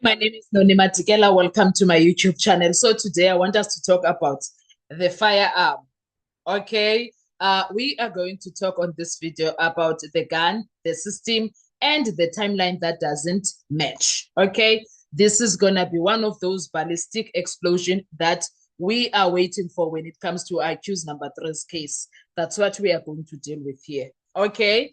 My name is Noni Matikela. Welcome to my YouTube channel. So today I want us to talk about the firearm. Okay. We are going to talk on this video about the gun, the system, and the timeline that doesn't match. Okay. This is going to be one of those ballistic explosion that we are waiting for when it comes to accused number 3's case. That's what we are going to deal with here. Okay.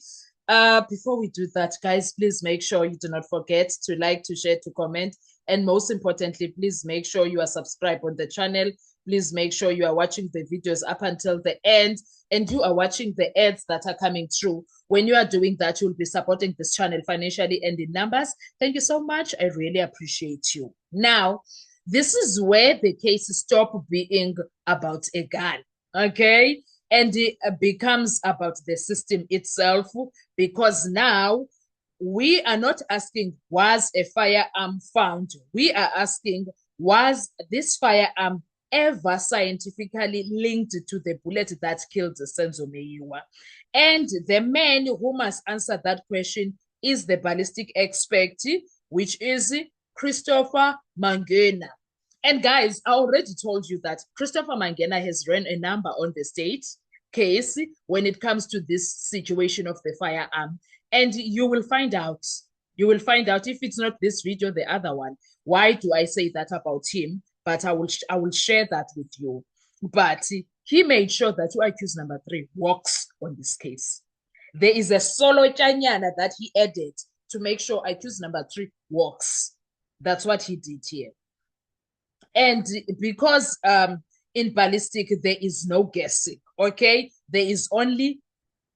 Before we do that, guys, please make sure you do not forget to like, to share, to comment, and most importantly, please make sure you are subscribed on the channel. Please make sure you are watching the videos up until the end, and you are watching the ads that are coming through. When you are doing that, you'll be supporting this channel financially and in numbers. Thank you so much. I really appreciate you. Now, this is where the case stops being about a gun, okay? And it becomes about the system itself, because now we are not asking, was a firearm found? We are asking, was this firearm ever scientifically linked to the bullet that killed Senzo Meyiwa? And the man who must answer that question is the ballistic expert, which is Christopher Mangena. And guys, I already told you that Christopher Mangena has run a number on the state case when it comes to this situation of the firearm. And you will find out. You will find out, if it's not this video, the other one. Why do I say that about him? But I will share that with you. But he made sure that accused number 3 works on this case. There is a solo chanyana that he added to make sure accused number 3 works. That's what he did here. And because in ballistic, there is no guessing, okay? There is only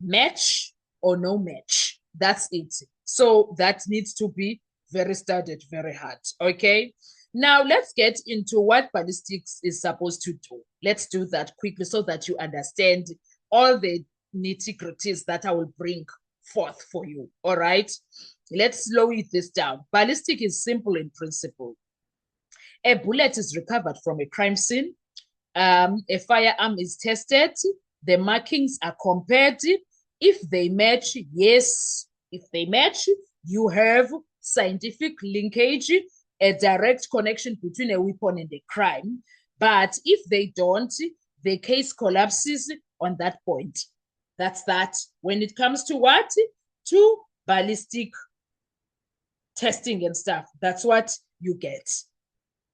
match or no match. That's it. So that needs to be very studied, very hard, okay? Now, let's get into what ballistics is supposed to do. Let's do that quickly so that you understand all the nitty-gritties that I will bring forth for you, all right? Let's slow this down. Ballistic is simple in principle. A bullet is recovered from a crime scene. A firearm is tested. The markings are compared. If they match, yes. If they match, you have scientific linkage, a direct connection between a weapon and a crime. But if they don't, the case collapses on that point. That's that. When it comes to what? To ballistic testing and stuff, that's what you get.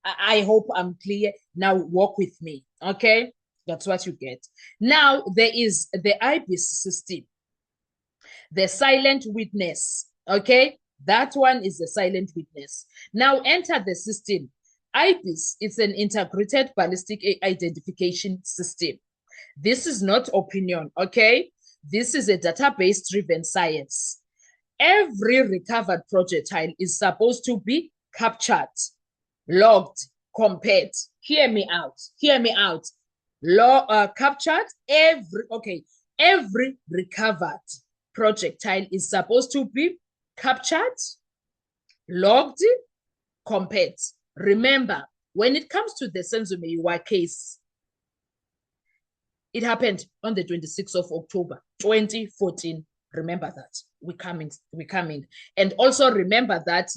I hope I'm clear. Now walk with me, okay? That's what you get. Now there is the IBIS system, the silent witness, okay? That one is the silent witness. Now enter the system. IBIS is an integrated ballistic identification system. This is not opinion, okay? This is a database-driven science. Every recovered projectile is supposed to be captured, logged, compared. Hear me out. Hear me out. Captured every recovered projectile is supposed to be captured, logged, compared. Remember, when it comes to the Senzo Meyiwa case, it happened on the 26th of October, 2014. Remember that. We're coming. And also remember that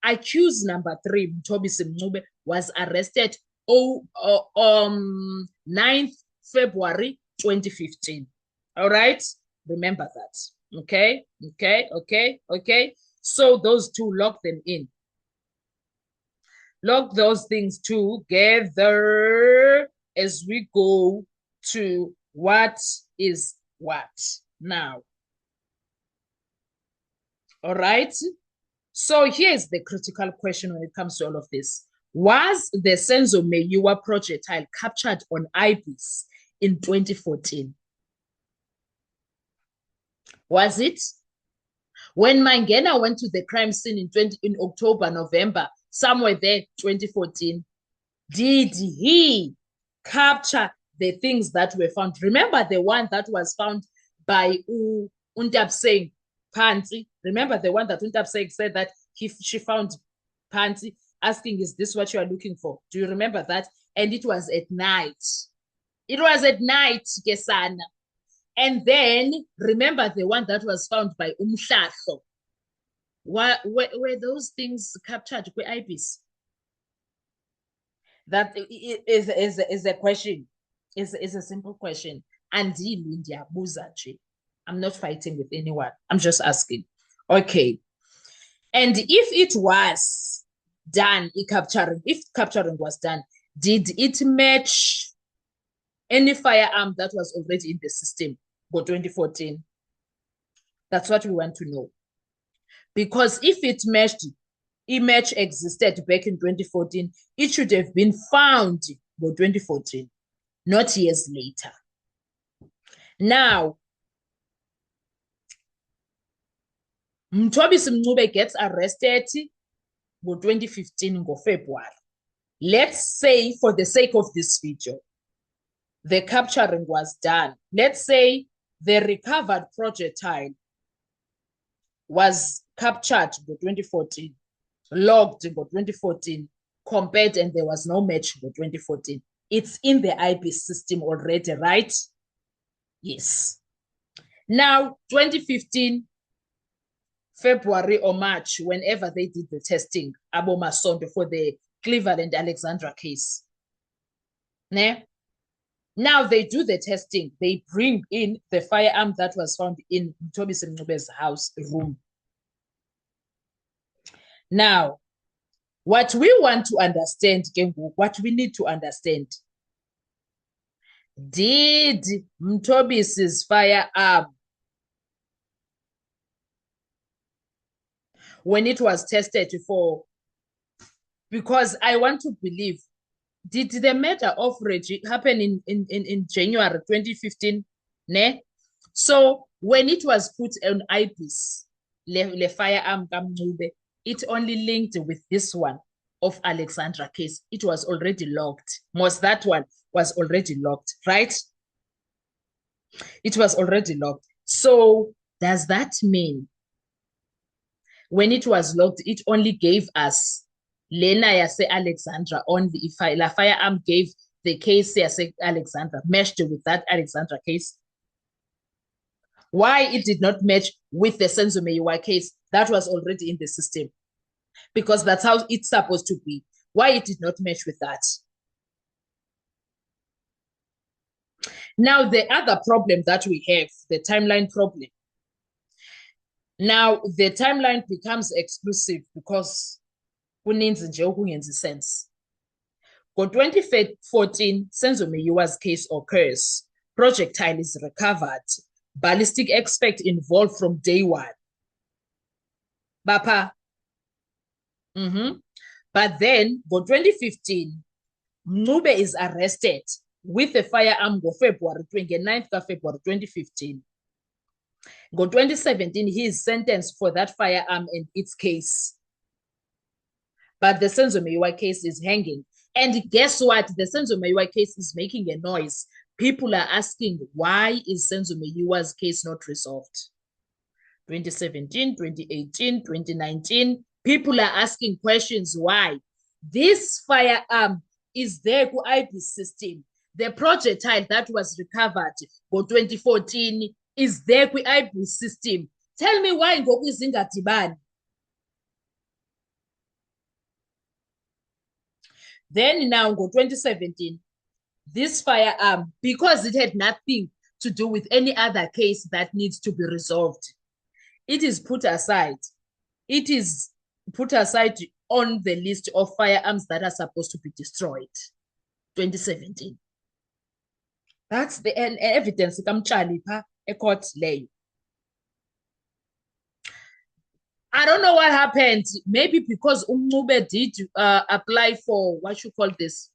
accused number 3, Mthobisi Mncube, was arrested 9th February 2015. All right? Remember that. Okay? So those two, lock them in. Lock those things together as we go to what is what now. All right? So here's the critical question when it comes to all of this. Was the Senzo Meyiwa projectile captured on IBIS in 2014? Was it? When Mangena went to the crime scene in October, November, somewhere there, 2014, did he capture the things that were found? Remember the one that was found by Untabseng Panti? Remember the one that Untabseng said that she found Panti asking, is this what you are looking for? Do you remember that? And it was at night. It was at night, Kesana. And then remember the one that was found by Umhlahlo. Were those things captured by IBIS? That is a question. Is a simple question. And I'm not fighting with anyone. I'm just asking. Okay. And if it was done, if capturing was done, did it match any firearm that was already in the system for 2014? That's what we want to know. Because if it matched, image existed back in 2014, it should have been found for 2014, not years later. Now, Mthobisi Mncube gets arrested for 2015 in February. Let's say, for the sake of this video, the capturing was done. Let's say the recovered projectile was captured in 2014, logged in 2014, compared, and there was no match in 2014. It's in the IBIS system already, right? Yes. Now, 2015, February or March, whenever they did the testing, Abo Masondo, for the Cleveland Alexandra case. Ne? Now they do the testing. They bring in the firearm that was found in Mthobisi Mncube's house room. Now, what we want to understand, what we need to understand, did Mthobisi's firearm, when it was tested for, because I want to believe, did the murder of Reggie happen in January 2015? Ne? So when it was put on IBIS, le firearm Kamncube, it only linked with this one of Alexandra case. It was already locked. Most that one was already locked, right? It was already locked. So does that mean when it was locked, it only gave us Lena Yase Alexandra only? If La firearm gave the case Yase Alexandra, meshed with that Alexandra case? Why it did not match with the Senzo Meyiwa case that was already in the system? Because that's how it's supposed to be. Why it did not match with that? Now, the other problem that we have, the timeline problem. Now, the timeline becomes exclusive because sense. For 2014, Senzo Meyiwa's case occurs. Projectile is recovered. Ballistic expert involved from day one. Bapa. But then, for 2015, Mncube is arrested with a firearm on February 29th of February 2015. Go 2017, he is sentenced for that firearm and its case. But the Senzo Meyiwa case is hanging. And guess what? The Senzo Meyiwa case is making a noise. People are asking, why is Senzo Meyiwa's case not resolved? 2017, 2018, 2019, people are asking questions why. This firearm is there for IBIS system. The projectile that was recovered for 2014 is there for IBIS system. Tell me why ngokuzingadibani. Then now go 2017, this firearm, because it had nothing to do with any other case that needs to be resolved, it is put aside. It is put aside on the list of firearms that are supposed to be destroyed. 2017. That's the evidence. A court lay. I don't know what happened. Maybe because Mncube did apply for what you call this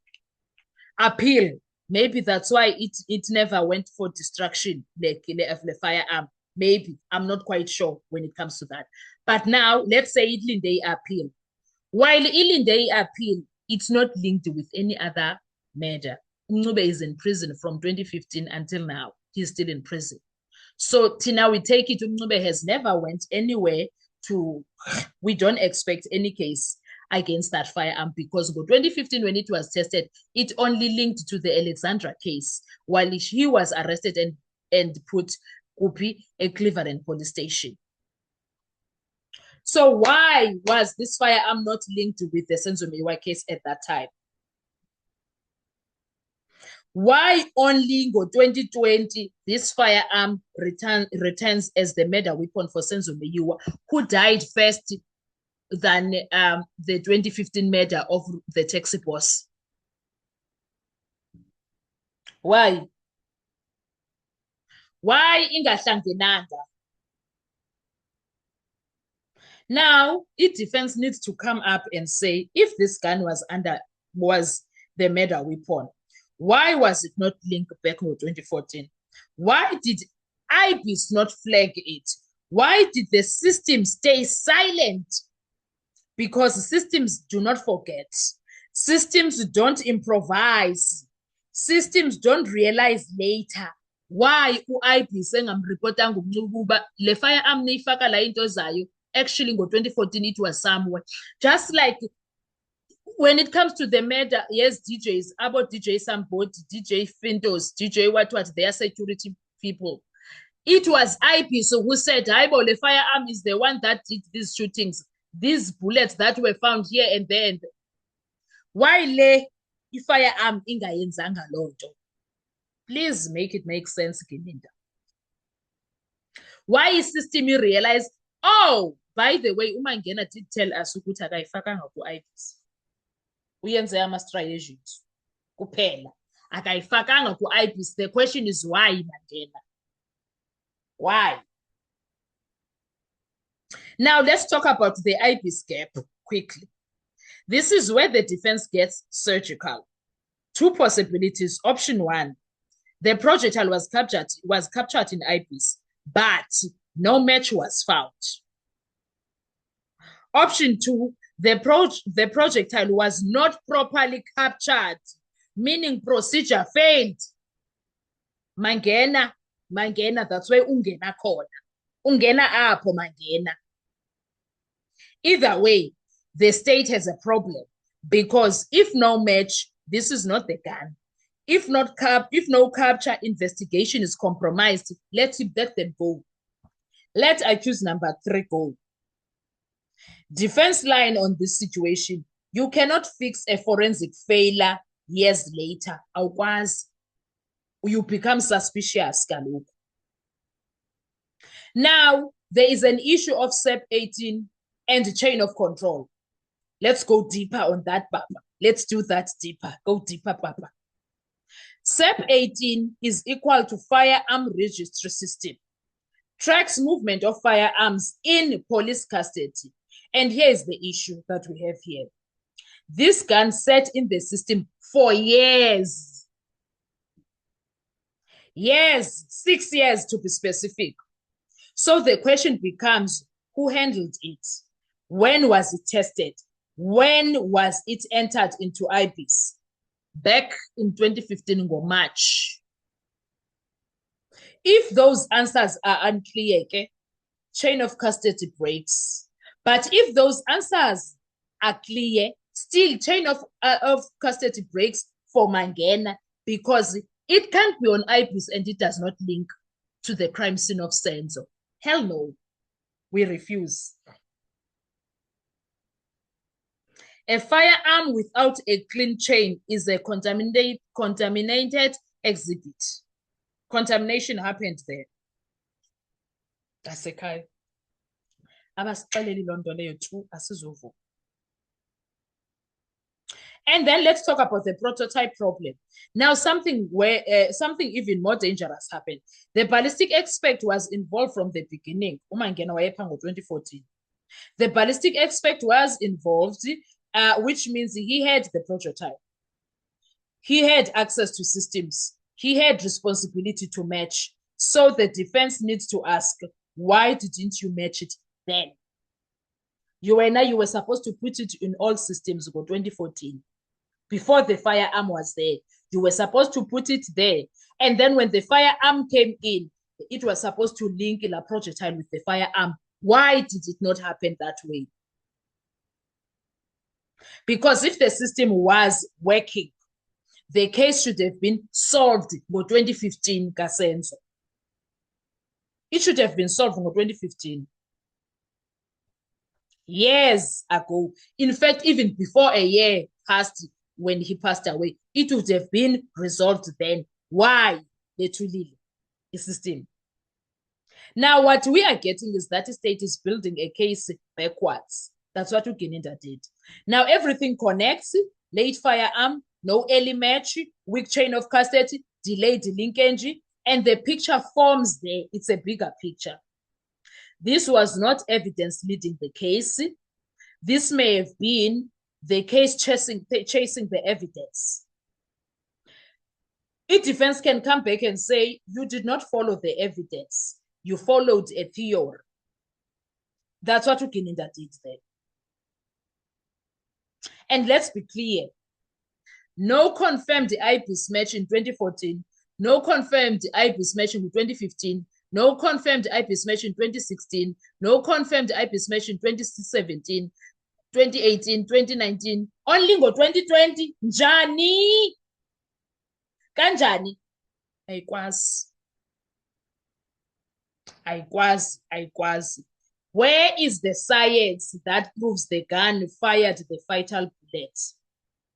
appeal. Maybe that's why it never went for destruction, the firearm. Maybe. I'm not quite sure when it comes to that. But now, let's say Ilinde appeal. While Ilinde appeal, it's not linked with any other murder. Mncube is in prison from 2015 until now. He's still in prison. So till now, we take it Mncube has never went anywhere to, we don't expect any case against that firearm because in 2015, when it was tested, it only linked to the Alexandra case while he was arrested and put Kupi at Cleveland police station. So why was this firearm not linked with the Senzo Meyiwa case at that time? Why only ngo-2020 this firearm returns as the murder weapon for Senzo Meyiwa, who died first than the 2015 murder of the taxi boss? Why? Why ingahlangenanga? Now, defense needs to come up and say, if this gun was the murder weapon, why was it not linked back in 2014? Why did IBIS not flag it? Why did the system stay silent? Because systems do not forget. Systems don't improvise. Systems don't realize later. Why u-IBIS engamreportanga ukuba le firearm neyifaka la into zayo, actually ngo-2014 it was somewhere. Just like when it comes to the murder, yes, DJs, about DJ Sambot, DJ Fintos, DJ what, they are security people. It was IBIS who said, Aibo, the firearm is the one that did these shootings, these bullets that were found here and there. Why le firearm ingayenzanga lonto? Please make it make sense, Gilinda. Why is system you realize, oh, by the way, uMangena did tell us ukuthi akayifakanga ku-IBIS. Uyenze ama-strategies kuphela. Akayifakanga ku-IBIS. The question is why, Mangena? Why? Now let's talk about the IBIS gap quickly. This is where the defense gets surgical. Two possibilities. Option one, the projectile was captured in IBIS, but no match was found. Option two, the projectile was not properly captured, meaning procedure failed. Mangena, that's why ungena khona. Ungena apho Mangena. Either way, the state has a problem, because if no match, this is not the gun. If no capture, investigation is compromised, let them go. Let accused number 3 go. Defense line on this situation, you cannot fix a forensic failure years later. Awukwazi. You become suspicious, kaloku. Now, there is an issue of SEP 18 and chain of control. Let's go deeper on that, Papa. Let's do that deeper. Go deeper, Papa. SEP 18 is equal to firearm registry system. Tracks movement of firearms in police custody. And here is the issue that we have here. This gun sat in the system for years. Years, 6 years to be specific. So the question becomes, who handled it? When was it tested? When was it entered into IBIS? Back in 2015 in March. If those answers are unclear, okay, chain of custody breaks. But if those answers are clear, still chain of custody breaks for Mangena, because it can't be on IBIS and it does not link to the crime scene of Senzo. Hell no, we refuse. A firearm without a clean chain is a contaminated exhibit. Contamination happened there. That's a kai. And then let's talk about the prototype problem. Now, something even more dangerous happened. The ballistic expert was involved from the beginning. uMangena wayephanga ngo-2014. The ballistic expert was involved, which means he had the prototype. He had access to systems. He had responsibility to match. So the defense needs to ask, why didn't you match it then? You were supposed to put it in all systems for 2014. Before the firearm was there, you were supposed to put it there. And then when the firearm came in, it was supposed to link in a projectile with the firearm. Why did it not happen that way? Because if the system was working, the case should have been solved for 2015, Kasenzo. It should have been solved for 2015. years ago. In fact, even before a year passed when he passed away, it would have been resolved then. Why? The system. Now, what we are getting is that the state is building a case backwards. That's what Ugeninda did. Now, everything connects, late firearm, no early match, weak chain of custody, delayed linkage, and the picture forms there. It's a bigger picture. This was not evidence leading the case. This may have been the case chasing the evidence. A defense can come back and say, you did not follow the evidence. You followed a theory. That's what Ugeninda did there. And let's be clear. No confirmed IBIS match in 2014. No confirmed IBIS match in 2015. No confirmed IBIS match in 2016. No confirmed IBIS match in 2017, 2018, 2019. Only go 2020. Njani? Kanjani? Ayikwazi. Where is the science that proves the gun fired the fatal bullet?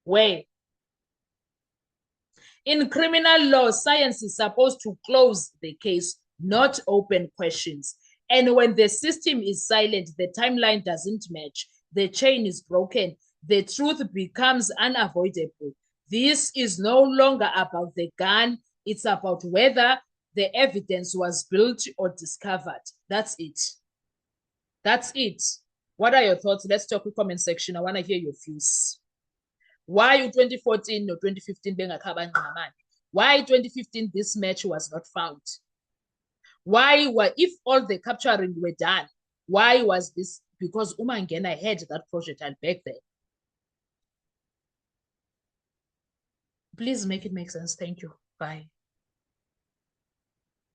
Where? In criminal law, science is supposed to close the case, not open questions. And when the system is silent, the timeline doesn't match, the chain is broken, the truth becomes unavoidable. This is no longer about the gun, it's about whether the evidence was built or discovered. That's it. That's it. What are your thoughts? Let's talk in the comment section. I want to hear your views. Why 2014 or 2015 Why 2015 this match was not found? Why if all the capturing were done, why was this? Because Umangena had that projectile back there. Please make it make sense. Thank you. Bye.